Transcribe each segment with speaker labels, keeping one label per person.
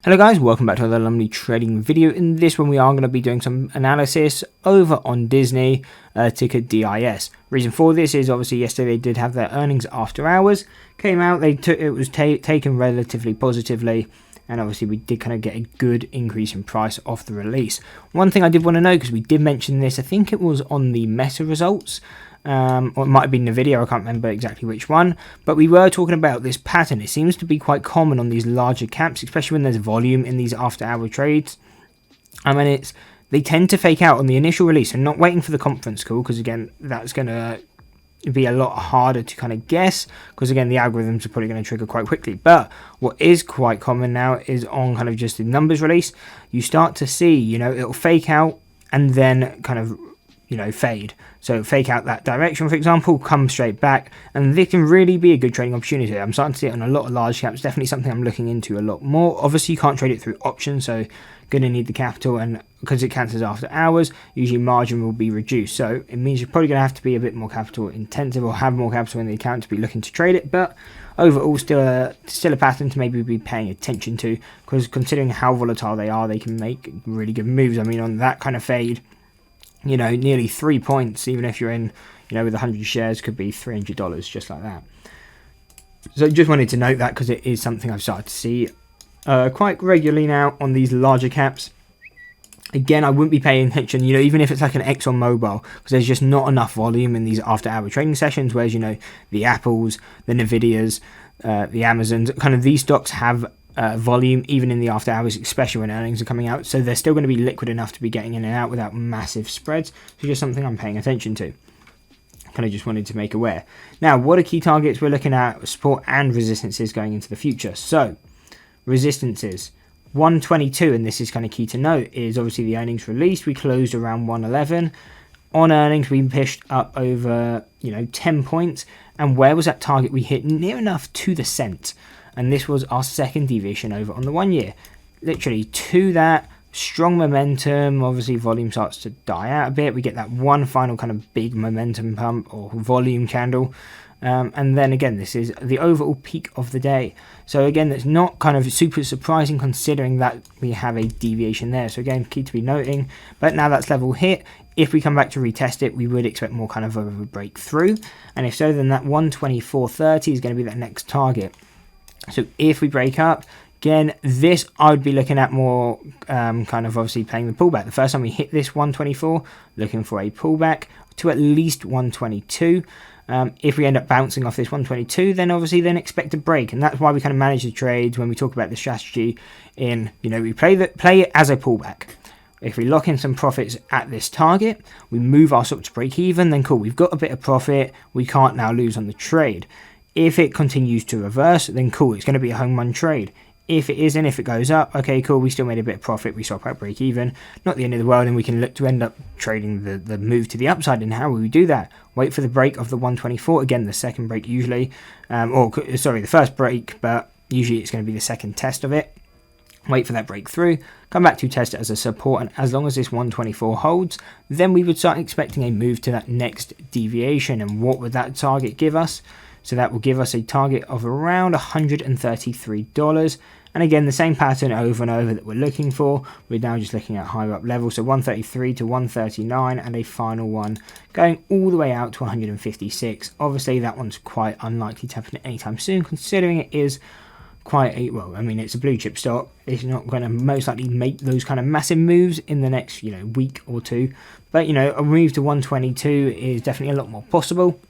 Speaker 1: Hello guys, welcome back to another Lumley trading video. In this one we are going to be doing some analysis over on Disney, ticker DIS. Reason for this is obviously yesterday they did have their earnings after hours, came out, it was taken relatively positively, and obviously we did kind of get a good increase in price off the release. One thing I did want to know, because we did mention this, I think it was on the Meta results, or it might have been the video, I can't remember exactly which one, but we were talking about this pattern. It seems to be quite common on these larger caps, especially when there's volume in these after hour trades. I mean, they tend to fake out on the initial release and not waiting for the conference call, because again, that's going to be a lot harder to kind of guess, because again, the algorithms are probably going to trigger quite quickly. But what is quite common now is on kind of just the numbers release, you start to see, it'll fake out and then kind of fade. So fake out that direction, for example, come straight back, and this can really be a good trading opportunity. I'm starting to see it on a lot of large caps. Definitely something I'm looking into a lot more. Obviously you can't trade it through options, so going to need the capital, and because it cancels after hours, usually margin will be reduced, so it means you're probably going to have to be a bit more capital intensive or have more capital in the account to be looking to trade it. But overall still a pattern to maybe be paying attention to, because considering how volatile they are, they can make really good moves. I mean, on that kind of fade, nearly 3 points, even if you're in, with 100 shares, could be $300 just like that. So just wanted to note that, because it is something I've started to see quite regularly now on these larger caps. Again, I wouldn't be paying attention, even if it's like an Exxon Mobil, because there's just not enough volume in these after-hour trading sessions, whereas, the Apples, the Nvidias, the Amazons, kind of these stocks have volume even in the after hours, especially when earnings are coming out, so they're still going to be liquid enough to be getting in and out without massive spreads. So just something I'm paying attention to. Kind of just wanted to make aware. Now, what are key targets? We're looking at support and resistances going into the future. So resistances 122, and this is kind of key to note, is obviously the earnings released. We closed around 111 on earnings. We pushed up over 10 points, and where was that target? We hit near enough to the cent. And this was our second deviation over on the 1 year. Literally to that, strong momentum. Obviously volume starts to die out a bit. We get that one final kind of big momentum pump or volume candle. And then again, this is the overall peak of the day. So again, that's not kind of super surprising considering that we have a deviation there. So again, key to be noting. But now that's level hit. If we come back to retest it, we would expect more kind of a breakthrough. And if so, then that 124.30 is going to be that next target. So if we break up, again, this I would be looking at more kind of obviously playing the pullback. The first time we hit this 124, looking for a pullback to at least 122. If we end up bouncing off this 122, then obviously then expect a break. And that's why we kind of manage the trades when we talk about the strategy in, we play it as a pullback. If we lock in some profits at this target, we move our stock to break even, then cool, we've got a bit of profit. We can't now lose on the trade. If it continues to reverse, then cool, it's going to be a home run trade. If it isn't, if it goes up, okay, cool, we still made a bit of profit, we stop at break even, not the end of the world, and we can look to end up trading the move to the upside. And how will we do that? Wait for the break of the 124, again, the second break usually, the first break, but usually it's going to be the second test of it. Wait for that breakthrough, come back to test it as a support, and as long as this 124 holds, then we would start expecting a move to that next deviation. And what would that target give us? So that will give us a target of around $133. And again, the same pattern over and over that we're looking for. We're now just looking at higher up levels. So 133 to 139, and a final one going all the way out to 156. Obviously, that one's quite unlikely to happen anytime soon, considering it is quite a, it's a blue chip stock. It's not going to most likely make those kind of massive moves in the next, week or two. But, a move to 122 is definitely a lot more possible.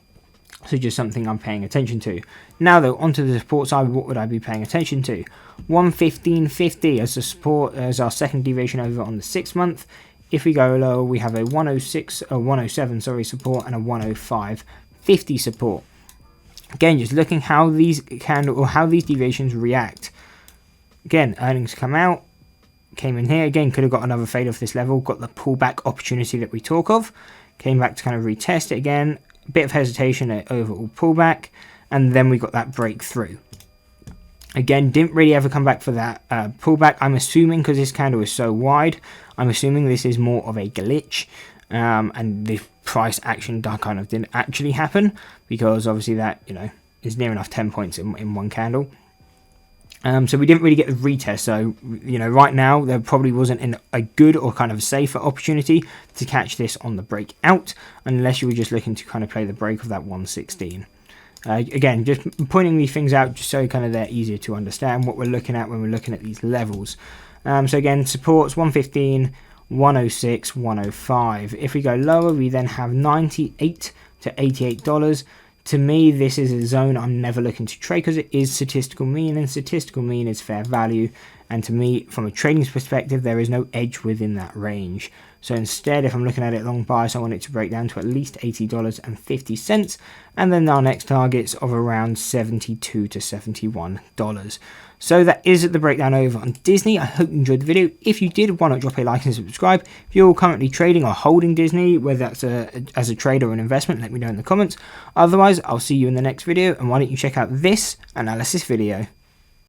Speaker 1: So just something I'm paying attention to. Now though, onto the support side, what would I be paying attention to? 115.50 as the support, as our second deviation over on the 6 month. If we go lower, we have a 107 support, and a 105.50 support. Again, just looking how these deviations react. Again, earnings come out, came in here, again, could have got another fade off this level, got the pullback opportunity that we talk of, came back to kind of retest it again. Bit of hesitation at overall pullback, and then we got that breakthrough. Again, didn't really ever come back for that pullback. I'm assuming, because this candle is so wide, I'm assuming this is more of a glitch, and the price action kind of didn't actually happen, because obviously that is near enough 10 points in one candle. So we didn't really get the retest. So, you know, right now there probably wasn't a good or kind of safer opportunity to catch this on the breakout, unless you were just looking to kind of play the break of that 116. Again, just pointing these things out just so kind of they're easier to understand what we're looking at when we're looking at these levels. So again, supports 115, 106, 105. If we go lower, we then have $98 to $88. To me, this is a zone I'm never looking to trade because it is statistical mean, and statistical mean is fair value. And to me, from a trading perspective, there is no edge within that range. So instead, if I'm looking at it long bias, I want it to break down to at least $80.50, and then our next targets of around $72 to $71. So that is the breakdown over on Disney. I hope you enjoyed the video. If you did, why not drop a like and subscribe. If you're currently trading or holding Disney, whether that's as a trade or an investment, let me know in the comments. Otherwise, I'll see you in the next video, and why don't you check out this analysis video.